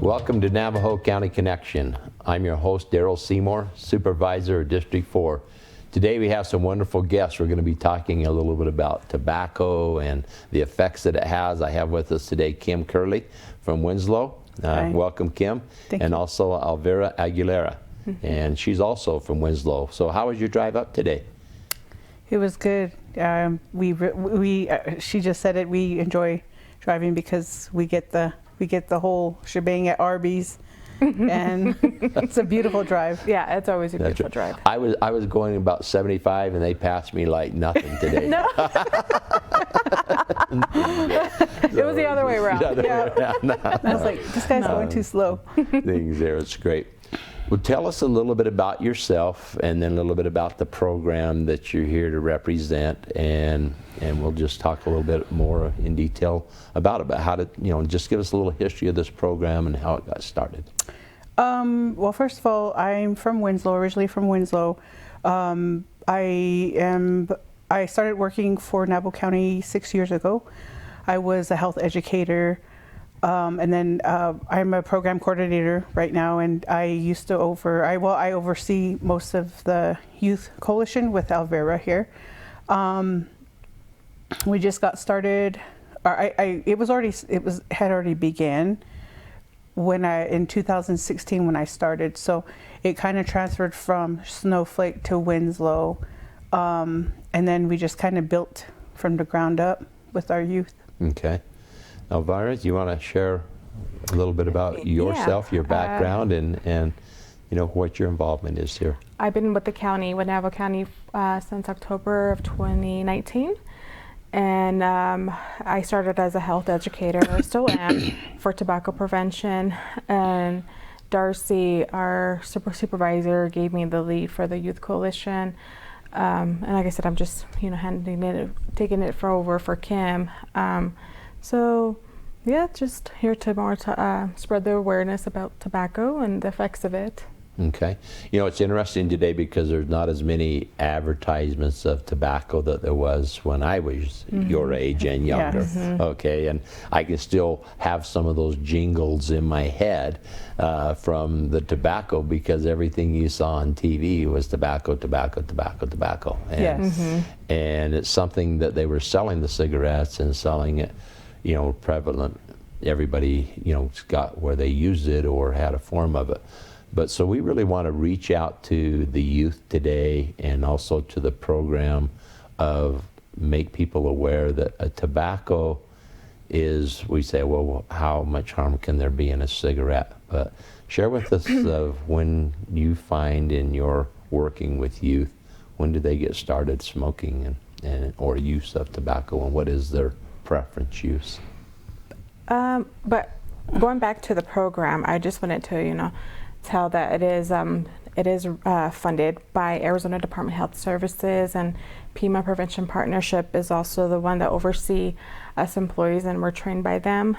Welcome to Navajo County Connection. I'm your host, Daryl Seymore, Supervisor of District 4. Today we have some wonderful guests. We're going to be talking a little bit about tobacco and the effects that it has. I have with us today Kim Curley from Winslow. Welcome, Kim. Thank and you. also Elvera Aguilera. And she's also from Winslow. So how was your drive up today? It was good. She just said it. We enjoy driving because we get the whole shebang at Arby's, and it's a beautiful drive. Yeah, it's always a beautiful drive. I was going about 75, and they passed me like nothing today. No. It was the other way around. I was like, this guy's going too slow. Things there, it's great. Well, tell us a little bit about yourself, and then a little bit about the program that you're here to represent, and we'll just talk a little bit more in detail about how to, just give us a little history of this program and how it got started. Well, first of all, I'm from Winslow, originally from Winslow. I started working for Navajo County 6 years ago. I was a health educator. And then I'm a program coordinator right now, and I used to I oversee most of the youth coalition with Elvera here. We just got started. It had already began in 2016 when I started. So it kind of transferred from Snowflake to Winslow, and then we just kind of built from the ground up with our youth. Okay. Elvera, do you want to share a little bit about yourself, your background, and what your involvement is here? I've been with Navajo County since October of 2019, and I started as a health educator. I still am for tobacco prevention, and Darcy, our supervisor, gave me the lead for the youth coalition. And like I said, I'm just taking it over for Kim. So, yeah, just here to spread the awareness about tobacco and the effects of it. Okay. It's interesting today because there's not as many advertisements of tobacco that there was when I was your age and younger. Yes. Okay, and I can still have some of those jingles in my head from the tobacco because everything you saw on TV was tobacco, tobacco, tobacco, tobacco. And, Yes. And it's something that they were selling the cigarettes and selling it, prevalent. Everybody, got where they used it or had a form of it. But so we really want to reach out to the youth today and also to the program of make people aware that a tobacco is, we say, well, how much harm can there be in a cigarette? But share with us of when you find in your working with youth, when do they get started smoking and or use of tobacco, and what is their preference use? But going back to the program, I just wanted to, tell that it is funded by Arizona Department of Health Services, and PEMA Prevention Partnership is also the one that oversee us employees, and we're trained by them.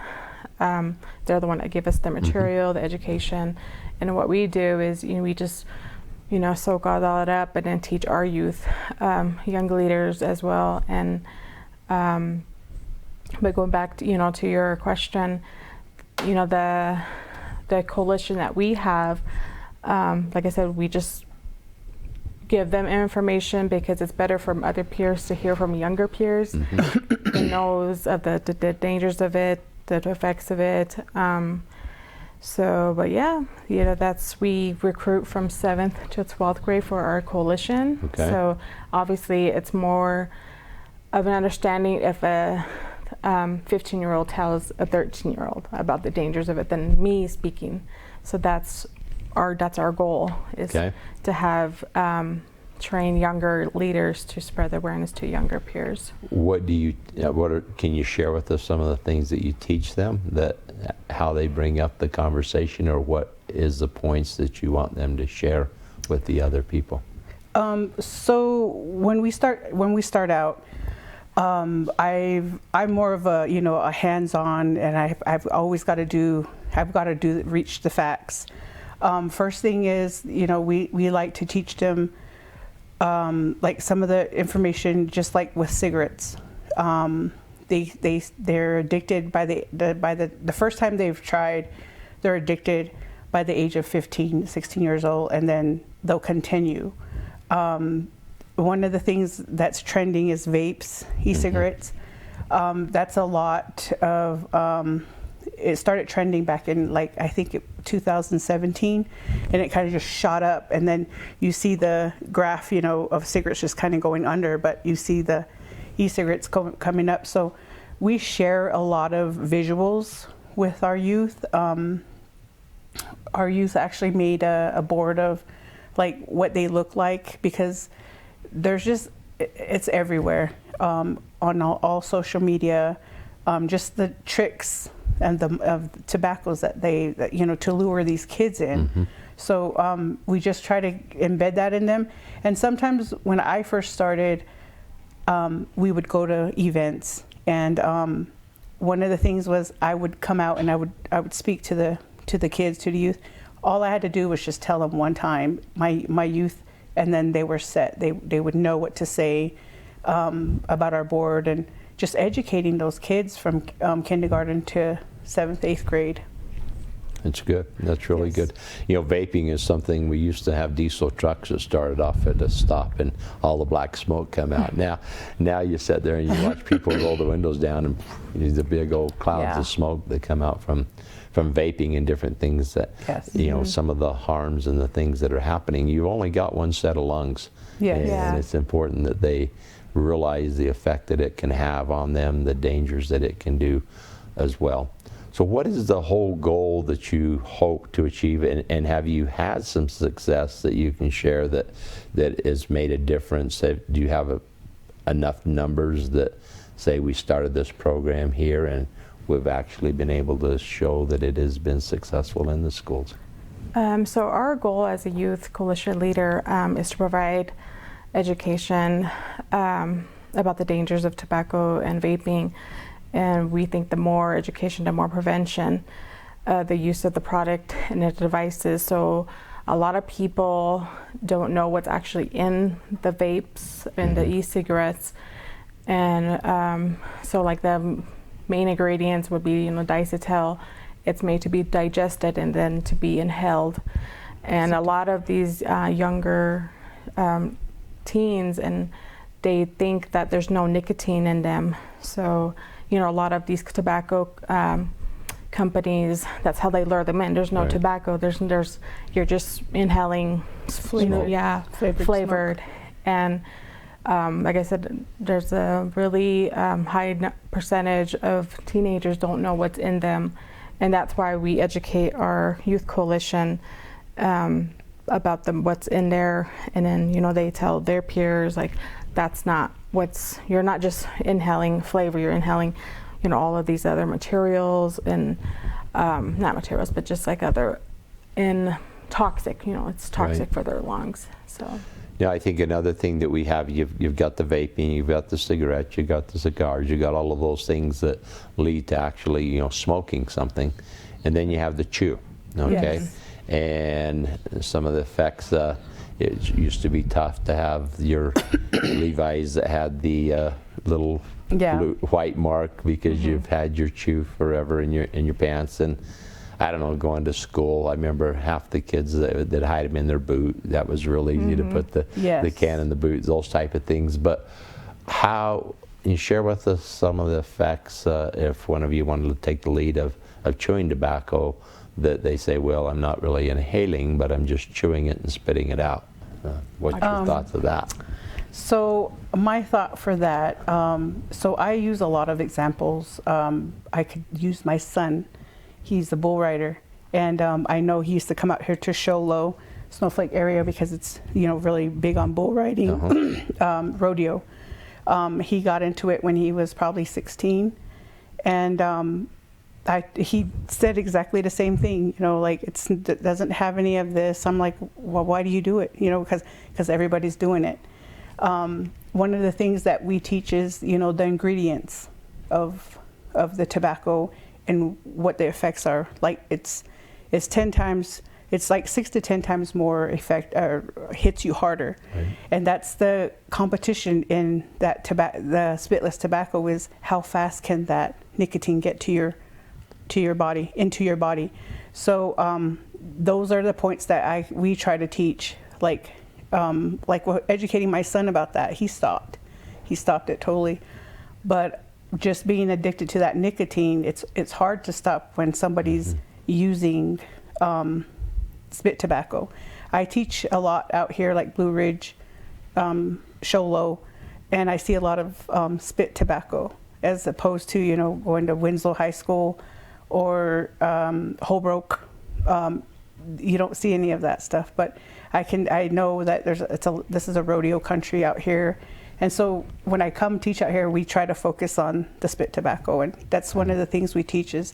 They're the one that give us the material, the education, and what we do is we just soak all that up and then teach our youth, young leaders as well. And but going back to to your question, the coalition that we have, like I said, we just give them information because it's better for other peers to hear from younger peers who knows of the dangers of it, the effects of it. But yeah, we recruit from 7th to 12th grade for our coalition. Okay. So obviously it's more of an understanding if a 15-year-old tells a 13-year-old about the dangers of it than me speaking. So that's our goal, is to have train younger leaders to spread the awareness to younger peers. Can you share with us some of the things that you teach them, how they bring up the conversation, or what is the points that you want them to share with the other people? So when we start out, I'm more of a hands-on, and I've always got to reach the facts. First thing is, we like to teach them like some of the information, just like with cigarettes. They're addicted by the first time they've tried they're addicted by the age of 15, 16 years old, and then they'll continue. One of the things that's trending is vapes, e-cigarettes. That's a lot of, it started trending back in like, I think 2017, and it kind of just shot up, and then you see the graph, you know, of cigarettes just kind of going under, but you see the e-cigarettes coming up. So we share a lot of visuals with our youth. Our youth actually made a board of like what they look like, because there's just, it's everywhere, on all social media, just the tricks and the tobaccos that you know, to lure these kids in. So we just try to embed that in them. And sometimes when I first started, we would go to events, and one of the things was I would come out and I would speak to the kids, to the youth. All I had to do was just tell them one time, my youth, and then they were set. They would know what to say about our board, and just educating those kids from kindergarten to 7th, 8th grade. That's good. That's really good. You know, vaping is something, we used to have diesel trucks that started off at a stop and all the black smoke come out. Now you sit there and you watch people roll the windows down, and these big old clouds of smoke that come out from vaping and different things that, you know, some of the harms and the things that are happening. You've only got one set of lungs. And it's important that they realize the effect that it can have on them, the dangers that it can do as well. So what is the whole goal that you hope to achieve, and have you had some success that you can share that has made a difference? Do you have enough numbers that say we started this program here and we've actually been able to show that it has been successful in the schools? So our goal as a youth coalition leader is to provide education about the dangers of tobacco and vaping. And we think the more education, the more prevention, the use of the product and the devices. So a lot of people don't know what's actually in the vapes and the e-cigarettes. And so like the main ingredients would be, you know, diacetyl. It's made to be digested and then to be inhaled. And a lot of these younger teens, and they think that there's no nicotine in them. So, you know, a lot of these tobacco companies, that's how they lure them in. There's no tobacco. There's you're just inhaling, flavored. And like I said, there's a really high percentage of teenagers don't know what's in them, and that's why we educate our youth coalition about what's in there, and then, you know, they tell their peers, like, that's not you're not just inhaling flavor, you're inhaling, you know, all of these other materials, and not materials, but just like other toxic, you know, it's toxic for their lungs. So yeah, I think another thing that we have, you've got the vaping, you've got the cigarettes, you've got the cigars, you've got all of those things that lead to actually, you know, smoking something, and then you have the chew, okay? And some of the effects, it used to be tough to have your Levi's that had the little blue, white mark because you've had your chew forever in your pants. And I don't know, going to school, I remember half the kids that hide them in their boot. That was real easy to put the can in the boot, those type of things. But how, can you share with us some of the effects, if one of you wanted to take the lead of chewing tobacco, that they say, well, I'm not really inhaling, but I'm just chewing it and spitting it out. What's your thoughts of that? So my thought for that, so I use a lot of examples. I could use my son. He's a bull rider, and I know he used to come out here to Show Low, Snowflake area, because it's, you know, really big on bull riding, rodeo. He got into it when he was probably 16, and he said exactly the same thing, you know, like, it doesn't have any of this. I'm like, well, why do you do it? You know, because everybody's doing it. One of the things that we teach is, you know, the ingredients of the tobacco and what the effects are. Like, it's 10 times, it's like 6 to 10 times more hits you harder. And that's the competition in that the spitless tobacco, is how fast can that nicotine get to to your body, into your body. So those are the points that we try to teach. Like educating my son about that, he stopped it totally. But just being addicted to that nicotine, it's hard to stop when somebody's using spit tobacco. I teach a lot out here, like Blue Ridge, Show Low, and I see a lot of spit tobacco, as opposed to, you know, going to Winslow High School or Holbrook. You don't see any of that stuff, but I know that this is a rodeo country out here, and so when I come teach out here, we try to focus on the spit tobacco, and that's one of the things we teach, is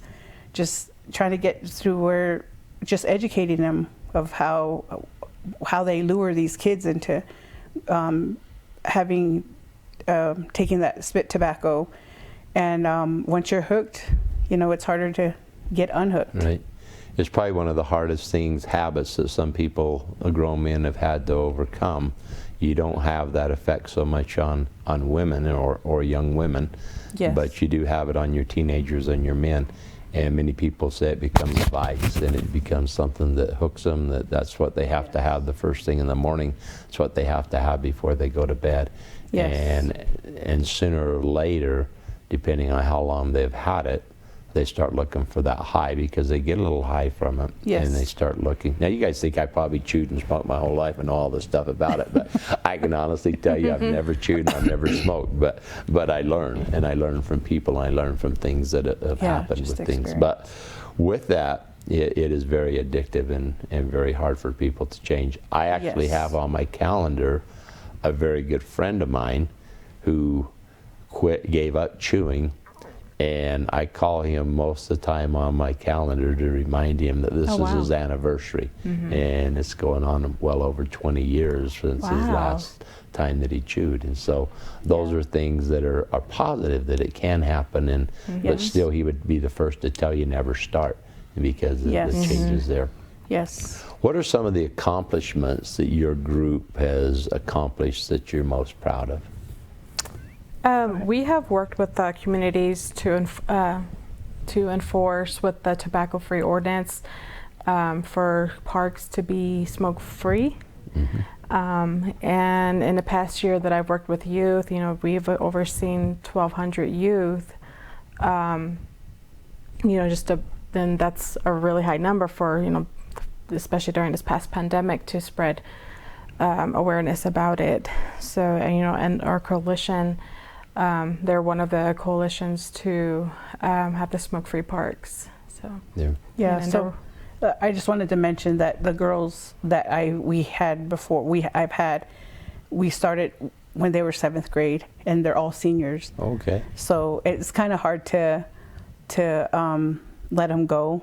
just trying to get through where, just educating them of how they lure these kids into taking that spit tobacco, and once you're hooked, you know, it's harder to get unhooked. Right. It's probably one of the hardest habits that some people, grown men, have had to overcome. You don't have that effect so much on women or young women, Yes. but you do have it on your teenagers and your men. And many people say it becomes a vice, and it becomes something that hooks them, that's what they have to have the first thing in the morning. It's what they have to have before they go to bed. Yes. And sooner or later, depending on how long they've had it, they start looking for that high, because they get a little high from it. Yes. And they start looking. Now, you guys think I probably chewed and smoked my whole life and all this stuff about it, but I can honestly tell you I've never chewed and I've never smoked. But I learn, and I learn from people, and I learn from things that have happened with things. But with that, it is very addictive and very hard for people to change. I actually have on my calendar a very good friend of mine who gave up chewing, and I call him most of the time on my calendar to remind him that this is his anniversary. And it's going on well over 20 years since his last time that he chewed. And so those are things that are positive, that it can happen, but still he would be the first to tell you never start, because of the changes there. Yes. What are some of the accomplishments that your group has accomplished that you're most proud of? We have worked with the communities to enforce with the tobacco-free ordinance for parks to be smoke-free. And in the past year that I've worked with youth, you know, we've overseen 1,200 youth. You know, then that's a really high number for, you know, especially during this past pandemic, to spread awareness about it. So, you know, and our coalition, they're one of the coalitions to have the smoke-free parks. So yeah. So I just wanted to mention that the girls that we started when they were 7th grade, and they're all seniors. Okay. So it's kind of hard to let them go,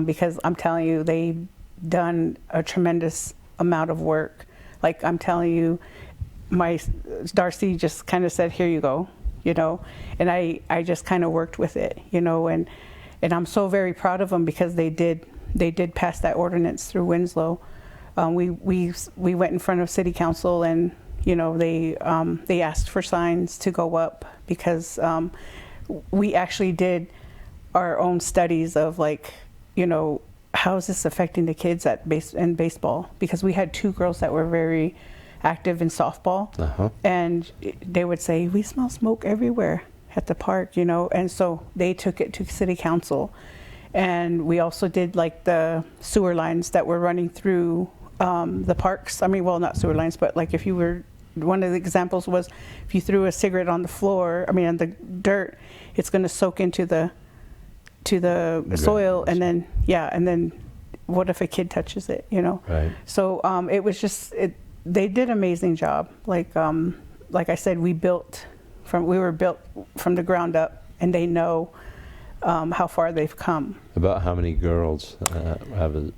because I'm telling you, they've done a tremendous amount of work. Like, I'm telling you, my Darcy just kind of said, here you go, you know, and I just kind of worked with it, you know, and I'm so very proud of them, because they did pass that ordinance through Winslow. We went in front of city council, and, you know, they asked for signs to go up, because we actually did our own studies of, like, you know, how is this affecting the kids in baseball, because we had 2 girls that were very active in softball, and they would say, we smell smoke everywhere at the park, you know, and so they took it to city council. And we also did, like, the sewer lines that were running through the parks. I mean, well, not sewer lines, but, like, one of the examples was, if you threw a cigarette on the floor, I mean, on the dirt, it's going to soak into the soil, and then what if a kid touches it, you know? Right. So it was just, they did an amazing job. Like I said, we were built from the ground up, and they know how far they've come. About how many girls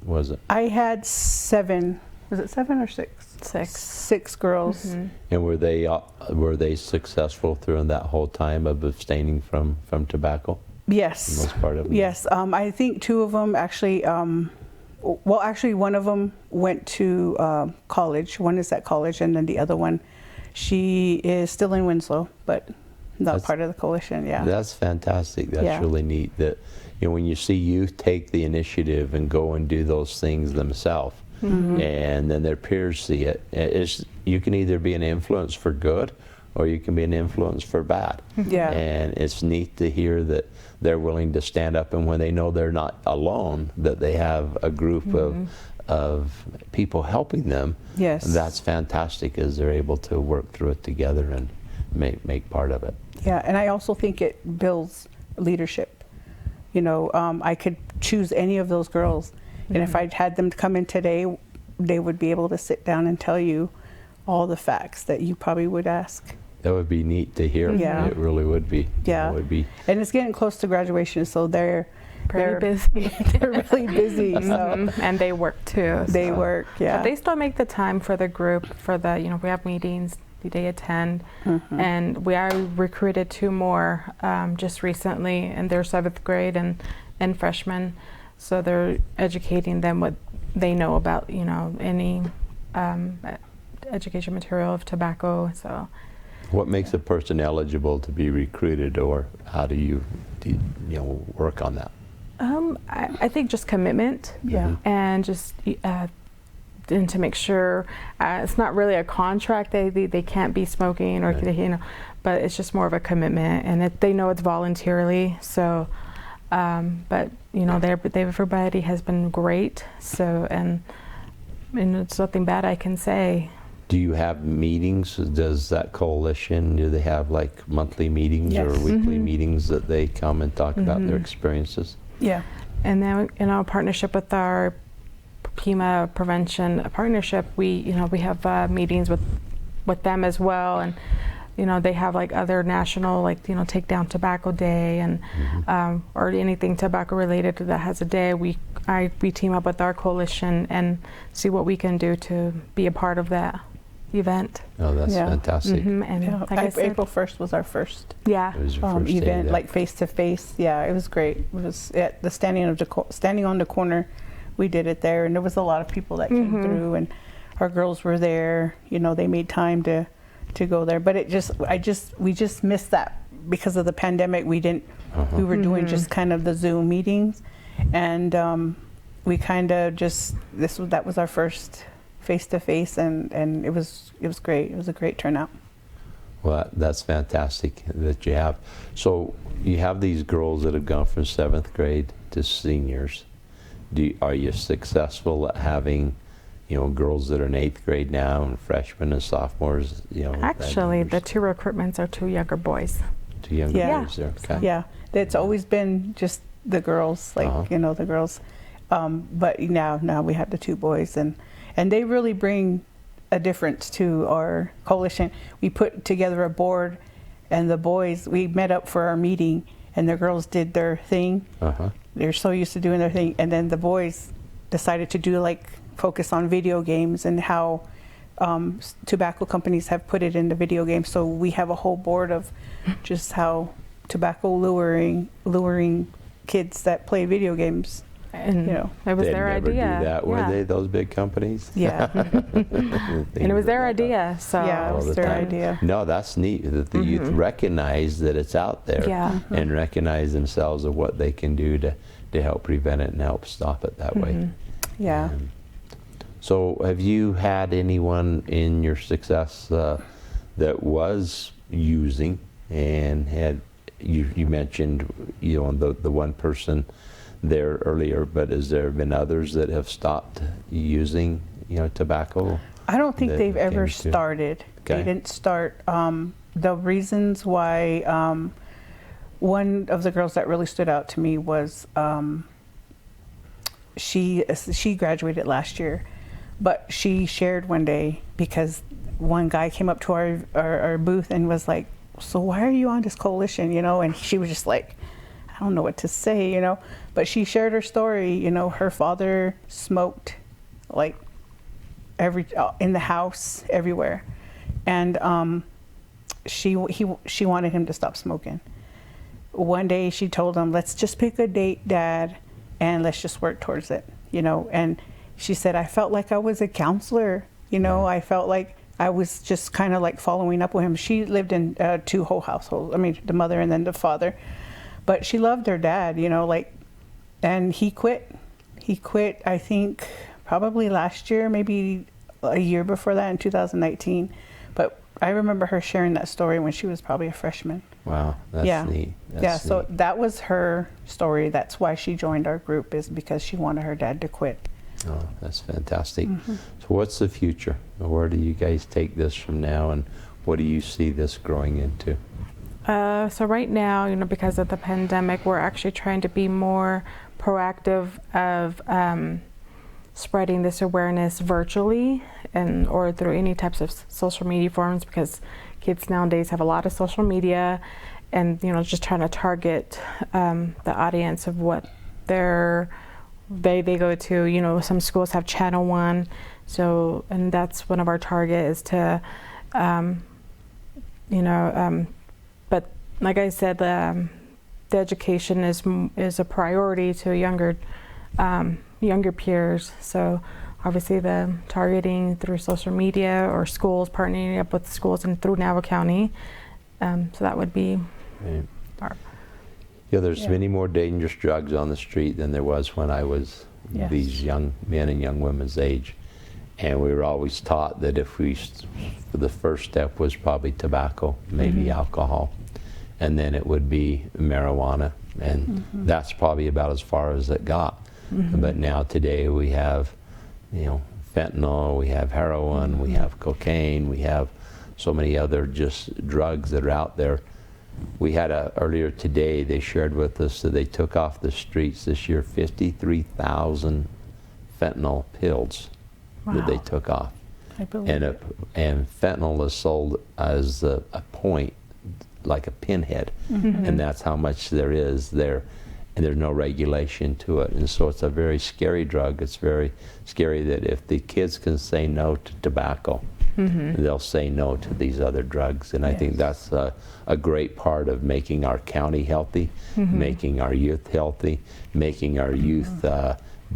was it? I had 7. Was it 7 or 6? 6 girls. And were they successful through that whole time of abstaining from tobacco? Yes. The most part of them? Yes. I think 2 of them actually, actually one of them went to college. One is at college, and then the other one, she is still in Winslow, but That's- part of the coalition. Yeah. That's fantastic. That's Yeah. really neat. That when you see youth take the initiative and go and do those things themselves, and then their peers see it. You can either be an influence for good, or you can be an influence for bad. Yeah. And it's neat to hear that they're willing to stand up, and when they know they're not alone, that they have a group of people helping them. Yes. That's fantastic, as they're able to work through it together and make part of it. Yeah, and I also think it builds leadership. I could choose any of those girls, and if I'd had them come in today, they would be able to sit down and tell you all the facts that you probably would ask. That would be neat to hear. Yeah. It really would be. Yeah. It would be. And it's getting close to graduation, so they're busy. they're really busy. So And they work too. they so. work. Yeah. But they still make the time for the group, for the, we have meetings, they attend. And I recruited 2 more just recently, and they're 7th grade and freshmen. So they're educating them what they know about, any education material of tobacco. So What makes a person eligible to be recruited, or how do you work on that? I think just commitment. Yeah. And just and to make sure it's not really a contract. They can't be smoking, or Right. but it's just more of a commitment, and they know it's voluntarily. So, but everybody has been great. So and it's nothing bad I can say. Do you have meetings? Does that coalition, do they have like monthly meetings or Yes. weekly meetings that they come and talk about their experiences? Yeah. And then in our partnership with our PIMA prevention partnership, we have meetings with them as well, and they have like other national, like Take Down Tobacco Day, and or anything tobacco related that has a day. We team up with our coalition and see what we can do to be a part of that event. Oh, that's Yeah. fantastic. And Yeah. like I said, April 1st was our first yeah. It was your first day, event, yeah. like face to face. Yeah, it was great. It was at the standing on the corner. We did it there, and there was a lot of people that came through, and our girls were there. They made time to go there, but we just missed that because of the pandemic. We didn't. We were doing just kind of the Zoom meetings, and we kind of just that was our first face to face, and it was great. It was a great turnout. Well, that's fantastic that you have. So you have these girls that have gone from 7th grade to seniors. Are you successful at having, girls that are in 8th grade now and freshmen and sophomores? Actually, the that 2 recruitments are 2 younger boys. 2 younger Yeah. boys there. Okay. Yeah, it's always been just the girls, like the girls. But now we have the 2 boys, and they really bring a difference to our coalition. We put together a board, and the boys, we met up for our meeting, and the girls did their thing. They're so used to doing their thing, and then the boys decided to do focus on video games and how tobacco companies have put it into video games. So we have a whole board of just how tobacco luring kids that play video games. And it was They'd their never idea. do that, were yeah. they? Those big companies? Yeah. And it was their idea. So Yeah, it All was the their time. idea. No, that's neat that the youth recognize that it's out there, Yeah. and recognize themselves of what they can do to help prevent it and help stop it that way. Yeah. So have you had anyone in your success that was using and had, you mentioned the one person there earlier, but has there been others that have stopped using tobacco? I don't think that they've ever came to- started. Okay. They didn't start. The reasons why, one of the girls that really stood out to me was she graduated last year, but she shared one day because one guy came up to our booth and was like, "So why are you on this coalition?" And she was just like, "I don't know what to say," But she shared her story. Her father smoked like in the house, everywhere, and she wanted him to stop smoking. One day she told him, "Let's just pick a date, Dad, and let's just work towards it." And she said, "I felt like I was a counselor. I felt like I was just kind of like following up with him. She lived in 2 whole households. I mean, the mother and then the father. But she loved her dad, you know, like, and he quit. He quit, I think, probably last year, maybe a year before that in 2019. But I remember her sharing that story when she was probably a freshman. Wow, that's neat. That's so neat. that was her story. That's why she joined our group, is because she wanted her dad to quit. Oh, that's fantastic. So what's the future? Where do you guys take this from now, and what do you see this growing into? So right now, you know, because of the pandemic, we're actually trying to be more proactive of spreading this awareness virtually and or through any types of social media forums, because kids nowadays have a lot of social media, and you know, just trying to target the audience of what they go to. You know, some schools have Channel 1, so, and that's one of our target is to but like I said, the education is a priority to younger peers. So obviously the targeting through social media or schools, partnering up with schools and through Navajo County. So that would be our. Yeah, there's many more dangerous drugs on the street than there was when I was these young men and young women's age. And we were always taught that the first step was probably tobacco, maybe alcohol, and then it would be marijuana. And that's probably about as far as it got. But now today we have, you know, fentanyl, we have heroin, we have cocaine, we have so many other just drugs that are out there. We had earlier today, they shared with us that they took off the streets this year 53,000 fentanyl pills that they took off. I believe and fentanyl is sold as a point, like a pinhead, and that's how much there is there, and there's no regulation to it. And so it's a very scary drug. It's very scary that if the kids can say no to tobacco, they'll say no to these other drugs. And I think that's a great part of making our county healthy, making our youth healthy, making our youth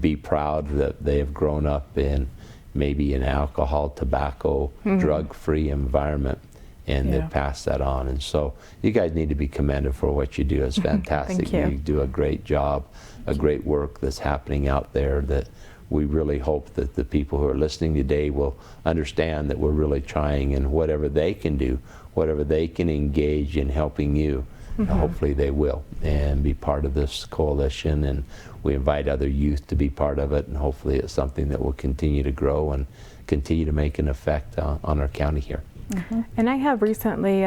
be proud that they have grown up in maybe an alcohol, tobacco, drug-free environment, and they've passed that on. And so you guys need to be commended for what you do. It's fantastic. Thank you. You do a great job, a great work that's happening out there, that we really hope that the people who are listening today will understand that we're really trying, and whatever they can do, whatever they can engage in helping you, hopefully they will, and be part of this coalition. And we invite other youth to be part of it, and hopefully it's something that will continue to grow and continue to make an effect on our county here. And I have recently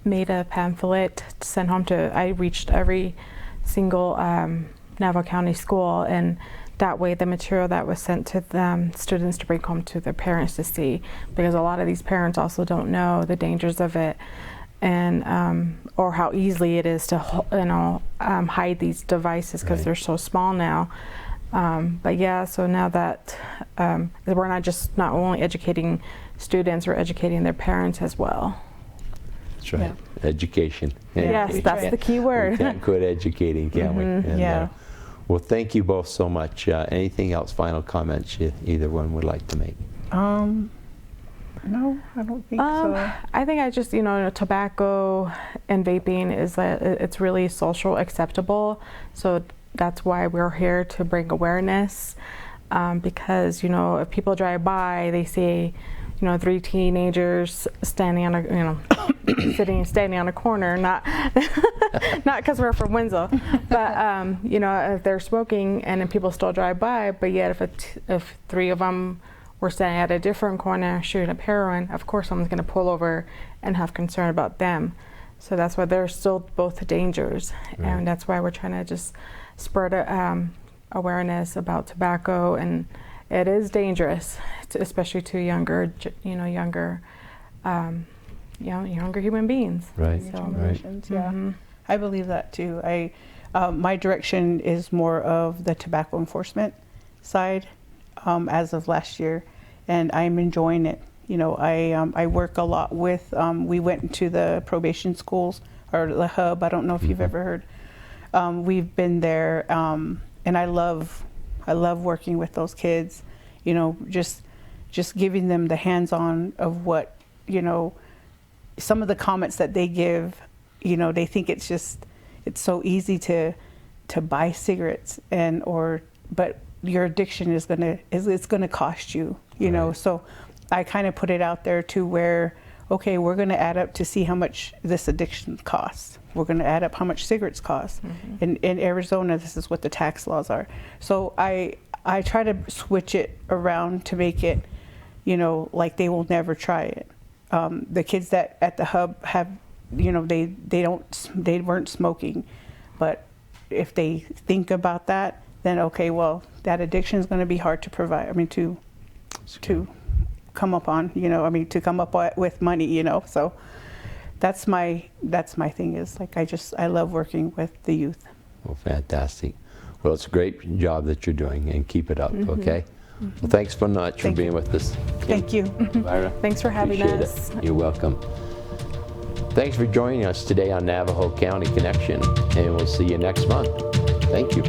made a pamphlet to send home I reached every single Navajo County school, and that way the material that was sent to them students to bring home to their parents to see, because a lot of these parents also don't know the dangers of it, and or how easily it is to hide these devices because they're so small now. But yeah, so now that we're not only educating students, we're educating their parents as well. That's right. Education. Yes, that's the key word. We can't quit educating, can we? And, well, thank you both so much. Anything else, final comments either one would like to make? No, I don't think so. I think I just, tobacco and vaping it's really social acceptable. So that's why we're here, to bring awareness. Because, if people drive by, they see, 3 teenagers standing on a, standing on a corner, not because we're from Winslow, but, if they're smoking and then people still drive by, but yet if 3 of them were standing at a different corner shooting up heroin, of course someone's going to pull over and have concern about them. So that's why they're still both dangers. Right. And that's why we're trying to just spread awareness about tobacco, and it is dangerous, especially to younger human beings. Right. So, I believe that too. My direction is more of the tobacco enforcement side as of last year, and I'm enjoying it. I work a lot with. We went into the probation schools, or the hub. I don't know if you've ever heard. We've been there, and I love working with those kids. Just just giving them the hands-on of what, you know, some of the comments that they give, you know, they think it's so easy to buy cigarettes but your addiction is gonna cost you, you know. So I kind of put it out there to where, okay, we're gonna add up to see how much this addiction costs. We're gonna add up how much cigarettes cost. In Arizona, this is what the tax laws are. So I try to switch it around to make it, you know, like they will never try it. The kids that at the hub have, you know, they weren't smoking, but if they think about that, then okay, well, that addiction is going to be hard to provide. I mean, to come up on, you know, I mean, to come up with money, you know. So that's my thing, is like I love working with the youth. Well, fantastic. Well, it's a great job that you're doing, and keep it up, okay? Well, thanks so much for being with us. Thank you. Elvera, Thanks for having appreciate us. it. You're welcome. Thanks for joining us today on Navajo County Connection, and we'll see you next month. Thank you.